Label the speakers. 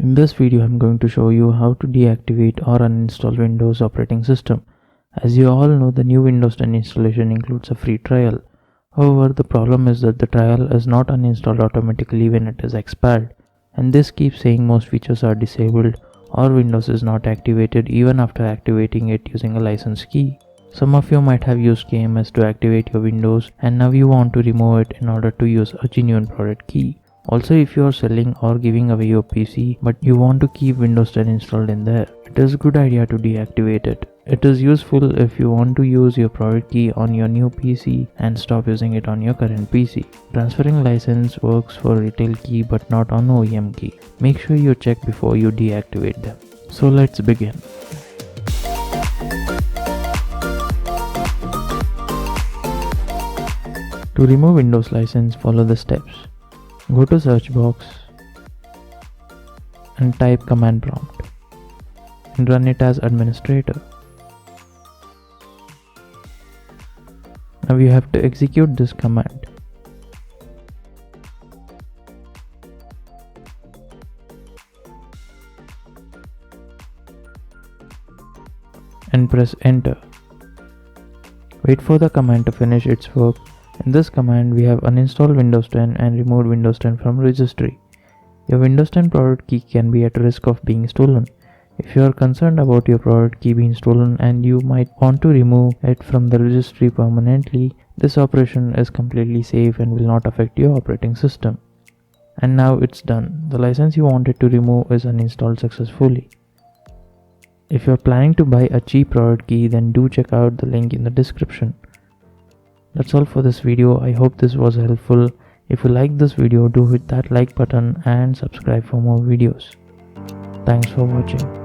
Speaker 1: In this video, I'm going to show you how to deactivate or uninstall Windows operating system. As you all know, the new Windows 10 installation includes a free trial. However, the problem is that the trial is not uninstalled automatically when it is expired, and this keeps saying most features are disabled or Windows is not activated even after activating it using a license key. Some of you might have used KMS to activate your Windows, and now you want to remove it in order to use a genuine product key. Also, if you are selling or giving away your PC but you want to keep Windows 10 installed in there, it is a good idea to deactivate it. It is useful if you want to use your product key on your new PC and stop using it on your current PC. Transferring license works for retail key but not on OEM key. Make sure you check before you deactivate them. So let's begin. To remove Windows license, follow the steps. Go to search box and type command prompt and run it as administrator. Now you have to execute this command. And press enter. Wait for the command to finish its work. In this command, we have uninstalled Windows 10 and removed Windows 10 from registry. Your Windows 10 product key can be at risk of being stolen. If you are concerned about your product key being stolen and you might want to remove it from the registry permanently, this operation is completely safe and will not affect your operating system. And now it's done. The license you wanted to remove is uninstalled successfully. If you are planning to buy a cheap product key, then do check out the link in the description. That's all for this video. I hope this was helpful. If you like this video, do hit that like button and subscribe for more videos. Thanks for watching.